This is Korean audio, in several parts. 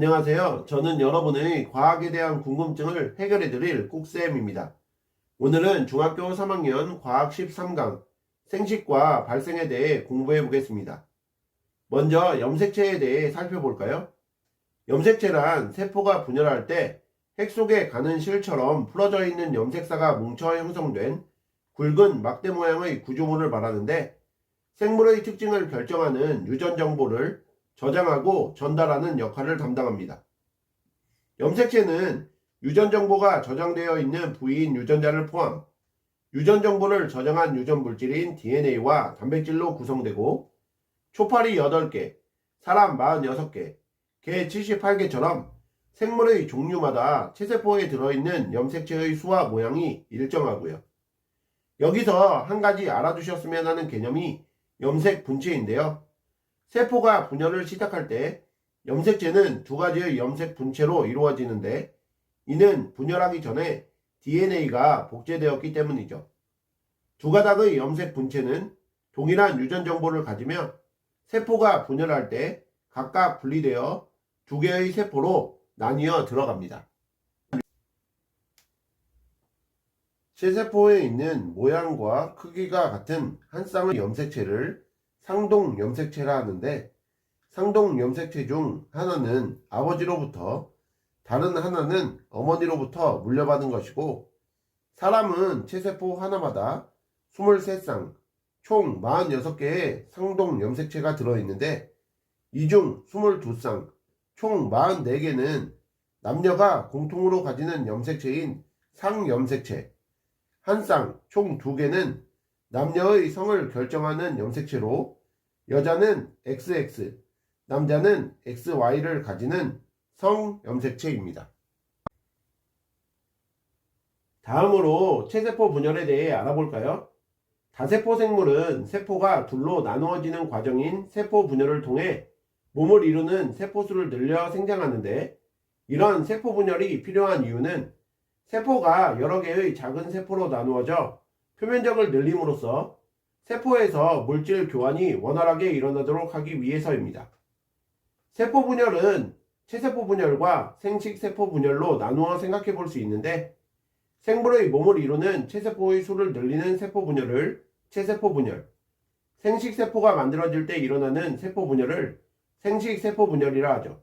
안녕하세요. 저는 여러분의 과학에 대한 궁금증을 해결해 드릴 꾹쌤입니다. 오늘은 중학교 3학년 과학 13강 생식과 발생에 대해 공부해 보겠습니다. 먼저 염색체에 대해 살펴볼까요? 염색체란 세포가 분열할 때 핵 속에 가는 실처럼 풀어져 있는 염색사가 뭉쳐 형성된 굵은 막대 모양의 구조물을 말하는데, 생물의 특징을 결정하는 유전 정보를 저장하고 전달하는 역할을 담당합니다. 염색체는 유전 정보가 저장되어 있는 부위인 유전자를 포함 유전 정보를 저장한 유전 물질인 DNA와 단백질로 구성되고, 초파리 8개, 사람 46개, 개 78개처럼 생물의 종류마다 체세포에 들어있는 염색체의 수와 모양이 일정하고요. 여기서 한 가지 알아두셨으면 하는 개념이 염색 분체인데요. 세포가 분열을 시작할 때 염색체는 두 가지의 염색 분체로 이루어지는데, 이는 분열하기 전에 DNA가 복제되었기 때문이죠. 두 가닥의 염색 분체는 동일한 유전 정보를 가지며 세포가 분열할 때 각각 분리되어 두 개의 세포로 나뉘어 들어갑니다. 체세포에 있는 모양과 크기가 같은 한 쌍의 염색체를 상동 염색체라 하는데, 상동 염색체 중 하나는 아버지로부터, 다른 하나는 어머니로부터 물려받은 것이고, 사람은 체세포 하나마다 23쌍, 총 46개의 상동 염색체가 들어있는데, 이 중 22쌍, 총 44개는 남녀가 공통으로 가지는 염색체인 상염색체, 한 쌍, 총 2개는 남녀의 성을 결정하는 염색체로 여자는 XX, 남자는 XY를 가지는 성염색체입니다. 다음으로 체세포 분열에 대해 알아볼까요? 다세포 생물은 세포가 둘로 나누어지는 과정인 세포 분열을 통해 몸을 이루는 세포수를 늘려 생장하는데, 이런 세포 분열이 필요한 이유는 세포가 여러 개의 작은 세포로 나누어져 표면적을 늘림으로써 세포에서 물질 교환이 원활하게 일어나도록 하기 위해서입니다. 세포 분열은 체세포 분열과 생식세포 분열로 나누어 생각해 볼 수 있는데, 생물의 몸을 이루는 체세포의 수를 늘리는 세포 분열을 체세포 분열, 생식세포가 만들어질 때 일어나는 세포 분열을 생식세포 분열이라 하죠.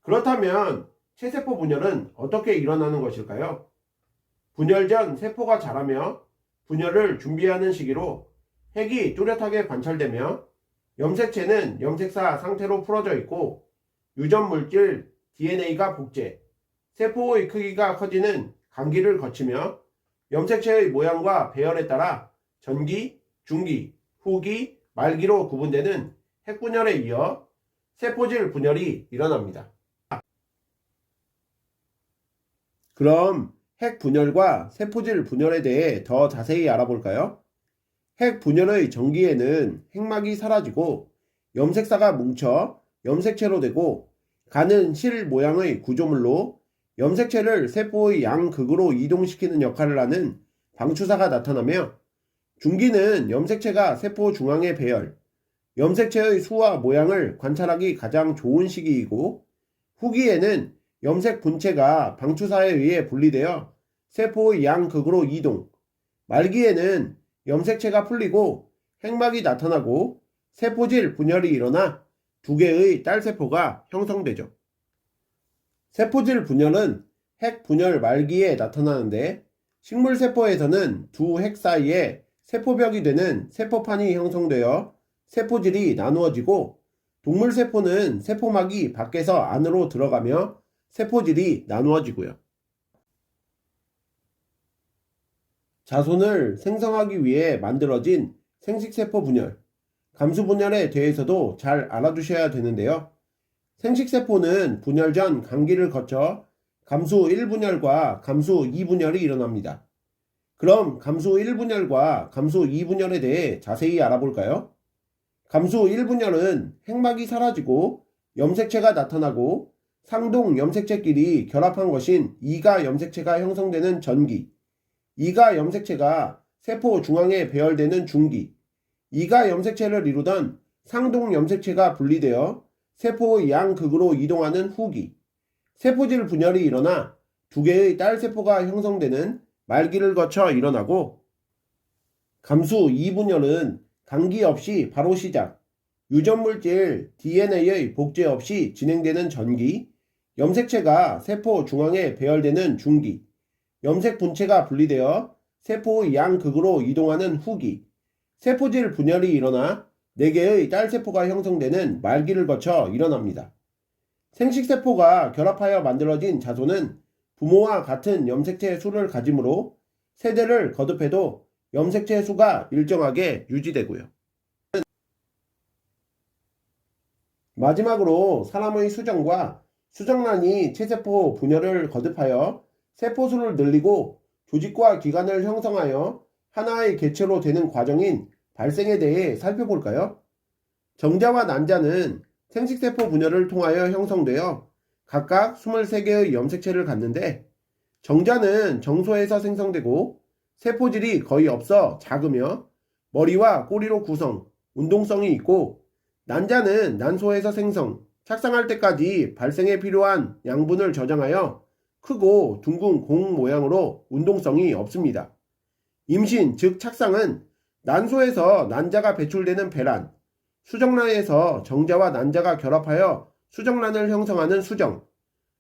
그렇다면 체세포 분열은 어떻게 일어나는 것일까요? 분열 전 세포가 자라며 분열을 준비하는 시기로 핵이 뚜렷하게 관찰되며 염색체는 염색사 상태로 풀어져 있고, 유전물질 DNA가 복제, 세포의 크기가 커지는 간기를 거치며 염색체의 모양과 배열에 따라 전기, 중기, 후기, 말기로 구분되는 핵분열에 이어 세포질 분열이 일어납니다. 그럼 핵분열과 세포질 분열에 대해 더 자세히 알아볼까요? 핵분열의 전기에는 핵막이 사라지고 염색사가 뭉쳐 염색체로 되고, 가는 실 모양의 구조물로 염색체를 세포의 양극으로 이동시키는 역할을 하는 방추사가 나타나며, 중기는 염색체가 세포 중앙에 배열, 염색체의 수와 모양을 관찰하기 가장 좋은 시기이고, 후기에는 염색 분체가 방추사에 의해 분리되어 세포의 양극으로 이동, 말기에는 염색체가 풀리고 핵막이 나타나고 세포질 분열이 일어나 두 개의 딸세포가 형성되죠. 세포질 분열은 핵 분열 말기에 나타나는데, 식물세포에서는 두 핵 사이에 세포벽이 되는 세포판이 형성되어 세포질이 나누어지고, 동물세포는 세포막이 밖에서 안으로 들어가며 세포질이 나누어지고요. 자손을 생성하기 위해 만들어진 생식세포 분열, 감수분열에 대해서도 잘 알아두셔야 되는데요. 생식세포는 분열 전 간기를 거쳐 감수 1분열과 감수 2분열이 일어납니다. 그럼 감수 1분열과 감수 2분열에 대해 자세히 알아볼까요? 감수 1분열은 핵막이 사라지고 염색체가 나타나고 상동 염색체끼리 결합한 것인 이가 염색체가 형성되는 전기, 이가 염색체가 세포 중앙에 배열되는 중기, 이가 염색체를 이루던 상동 염색체가 분리되어 세포의 양극으로 이동하는 후기, 세포질 분열이 일어나 두 개의 딸 세포가 형성되는 말기를 거쳐 일어나고, 감수 2분열은 감기 없이 바로 시작, 유전물질 DNA의 복제 없이 진행되는 전기, 염색체가 세포 중앙에 배열되는 중기, 염색 분체가 분리되어 세포의 양극으로 이동하는 후기, 세포질 분열이 일어나 4개의 딸세포가 형성되는 말기를 거쳐 일어납니다. 생식세포가 결합하여 만들어진 자손은 부모와 같은 염색체 수를 가지므로 세대를 거듭해도 염색체 수가 일정하게 유지되고요. 마지막으로 사람의 수정과 수정란이 체세포 분열을 거듭하여 세포수를 늘리고 조직과 기관을 형성하여 하나의 개체로 되는 과정인 발생에 대해 살펴볼까요? 정자와 난자는 생식세포 분열을 통하여 형성되어 각각 23개의 염색체를 갖는데, 정자는 정소에서 생성되고 세포질이 거의 없어 작으며 머리와 꼬리로 구성, 운동성이 있고, 난자는 난소에서 생성, 착상할 때까지 발생에 필요한 양분을 저장하여 크고 둥근 공 모양으로 운동성이 없습니다. 임신, 즉 착상은 난소에서 난자가 배출되는 배란, 수정란에서 정자와 난자가 결합하여 수정란을 형성하는 수정,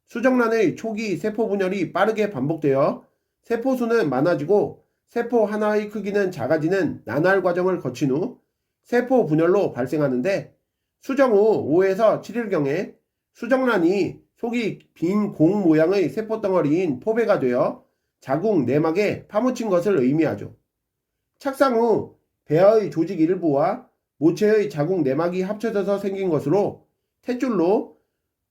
수정란의 초기 세포 분열이 빠르게 반복되어 세포수는 많아지고 세포 하나의 크기는 작아지는 나날 과정을 거친 후 세포 분열로 발생하는데, 수정 후 5에서 7일경에 수정란이 속이 빈 공 모양의 세포덩어리인 포배가 되어 자궁 내막에 파묻힌 것을 의미하죠. 착상 후 배아의 조직 일부와 모체의 자궁 내막이 합쳐져서 생긴 것으로 탯줄로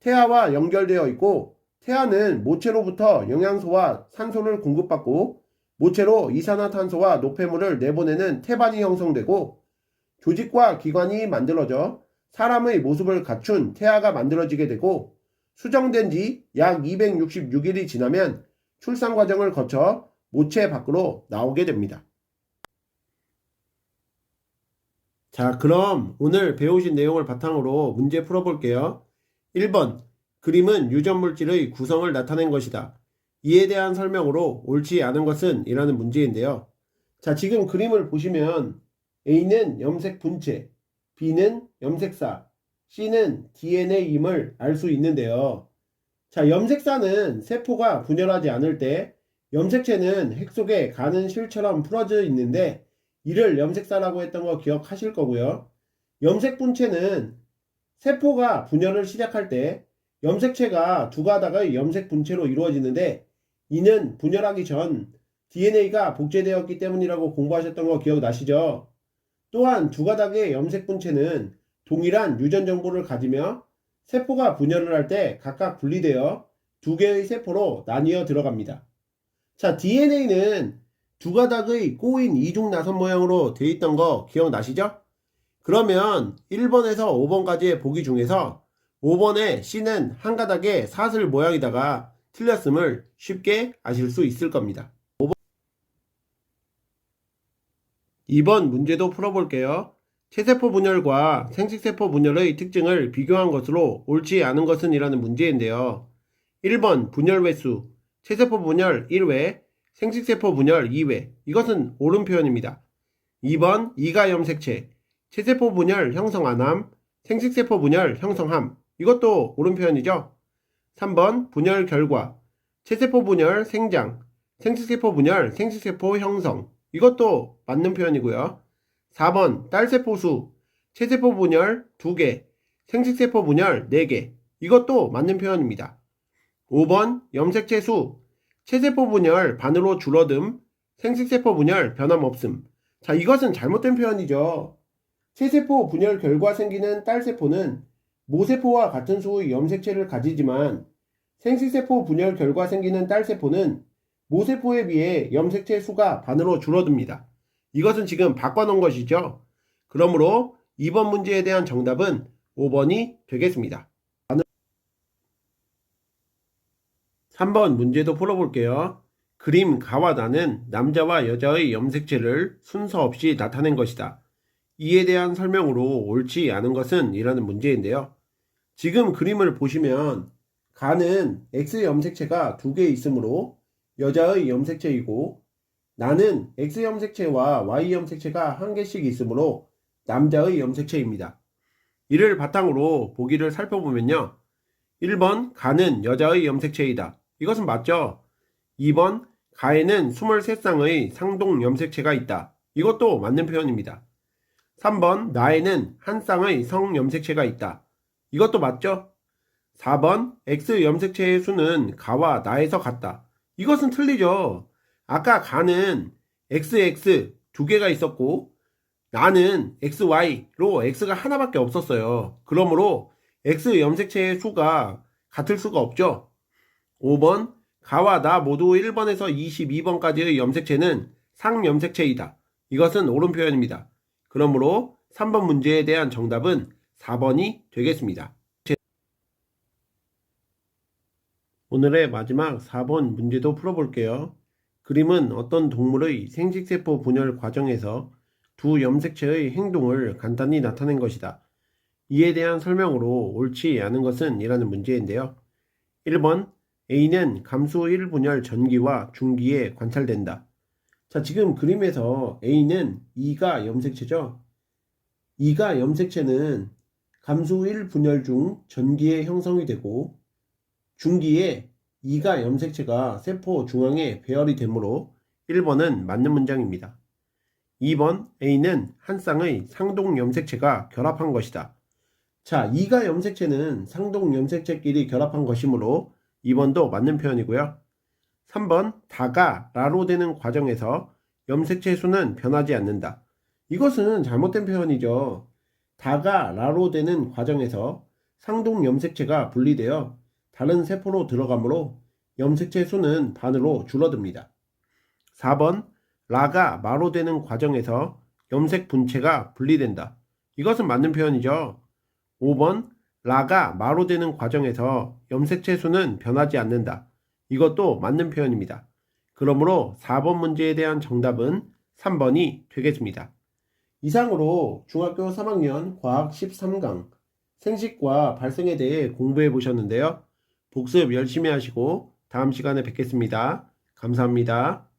태아와 연결되어 있고, 태아는 모체로부터 영양소와 산소를 공급받고 모체로 이산화탄소와 노폐물을 내보내는 태반이 형성되고, 조직과 기관이 만들어져 사람의 모습을 갖춘 태아가 만들어지게 되고, 수정된 지 약 266일이 지나면 출산 과정을 거쳐 모체 밖으로 나오게 됩니다. 자, 그럼 오늘 배우신 내용을 바탕으로 문제 풀어볼게요. 1번, 그림은 유전물질의 구성을 나타낸 것이다. 이에 대한 설명으로 옳지 않은 것은? 이라는 문제인데요. 자, 지금 그림을 보시면 A는 염색 분체, B는 염색사, C는 DNA임을 알 수 있는데요. 자, 염색사는 세포가 분열하지 않을 때 염색체는 핵 속에 가는 실처럼 풀어져 있는데, 이를 염색사라고 했던 거 기억하실 거고요. 염색 분체는 세포가 분열을 시작할 때 염색체가 두 가닥의 염색 분체로 이루어지는데, 이는 분열하기 전 DNA가 복제되었기 때문이라고 공부하셨던 거 기억나시죠? 또한 두 가닥의 염색 분체는 동일한 유전 정보를 가지며 세포가 분열을 할 때 각각 분리되어 두 개의 세포로 나뉘어 들어갑니다. 자, DNA는 두 가닥의 꼬인 이중 나선 모양으로 되어 있던 거 기억나시죠? 그러면 1번에서 5번까지의 보기 중에서 5번의 C는 한 가닥의 사슬 모양이다가 틀렸음을 쉽게 아실 수 있을 겁니다. 2번 문제도 풀어볼게요. 체세포 분열과 생식세포 분열의 특징을 비교한 것으로 옳지 않은 것은? 이라는 문제인데요. 1번 분열 횟수, 체세포 분열 1회, 생식세포 분열 2회. 이것은 옳은 표현입니다. 2번 이가 염색체, 체세포 분열 형성 안함, 생식세포 분열 형성함. 이것도 옳은 표현이죠. 3번 분열 결과, 체세포 분열 생장, 생식세포 분열 생식세포 형성. 이것도 맞는 표현이고요. 4번 딸세포 수, 체세포 분열 2개, 생식세포 분열 4개. 이것도 맞는 표현입니다. 5번 염색체 수, 체세포 분열 반으로 줄어듦, 생식세포 분열 변함없음. 자, 이것은 잘못된 표현이죠. 체세포 분열 결과 생기는 딸세포는 모세포와 같은 수의 염색체를 가지지만, 생식세포 분열 결과 생기는 딸세포는 모세포에 비해 염색체 수가 반으로 줄어듭니다. 이것은 지금 바꿔놓은 것이죠. 그러므로 2번 문제에 대한 정답은 5번이 되겠습니다. 3번 문제도 풀어볼게요. 그림 가와 나는 남자와 여자의 염색체를 순서 없이 나타낸 것이다. 이에 대한 설명으로 옳지 않은 것은? 이라는 문제인데요. 지금 그림을 보시면 가는 X 염색체가 2개 있으므로 여자의 염색체이고 나는 X 염색체와 Y 염색체가 1개씩 있으므로 남자의 염색체입니다. 이를 바탕으로 보기를 살펴보면요. 1번 가는 여자의 염색체이다. 이것은 맞죠? 2번 가에는 23쌍의 상동 염색체가 있다. 이것도 맞는 표현입니다. 3번 나에는 1쌍의 성 염색체가 있다. 이것도 맞죠? 4번 X 염색체의 수는 가와 나에서 같다. 이것은 틀리죠. 아까 가는 XX 2개가 있었고 나는 XY로 X가 하나밖에 없었어요. 그러므로 X 염색체의 수가 같을 수가 없죠. 5번 가와 나 모두 1번에서 22번까지의 염색체는 상염색체이다. 이것은 옳은 표현입니다. 그러므로 3번 문제에 대한 정답은 4번이 되겠습니다. 오늘의 마지막 4번 문제도 풀어볼게요. 그림은 어떤 동물의 생식세포 분열 과정에서 두 염색체의 행동을 간단히 나타낸 것이다. 이에 대한 설명으로 옳지 않은 것은 이라는 문제인데요. 1번 A는 감수 1분열 전기와 중기에 관찰된다. 자, 지금 그림에서 A는 2가 염색체죠. 2가 염색체는 감수 1분열 중 전기에 형성이 되고 중기에 2가 염색체가 세포 중앙에 배열이 되므로 1번은 맞는 문장입니다. 2번 A는 한 쌍의 상동 염색체가 결합한 것이다. 자, 2가 염색체는 상동 염색체끼리 결합한 것이므로 2번도 맞는 표현이고요. 3번 다가 라로 되는 과정에서 염색체 수는 변하지 않는다. 이것은 잘못된 표현이죠. 다가 라로 되는 과정에서 상동 염색체가 분리되어 다른 세포로 들어가므로 염색체 수는 반으로 줄어듭니다. 4번 라가 마로 되는 과정에서 염색 분체가 분리된다. 이것은 맞는 표현이죠. 5번 라가 마로 되는 과정에서 염색체 수는 변하지 않는다. 이것도 맞는 표현입니다. 그러므로 4번 문제에 대한 정답은 3번이 되겠습니다. 이상으로 중학교 3학년 과학 13강 생식과 발생에 대해 공부해 보셨는데요. 복습 열심히 하시고 다음 시간에 뵙겠습니다. 감사합니다.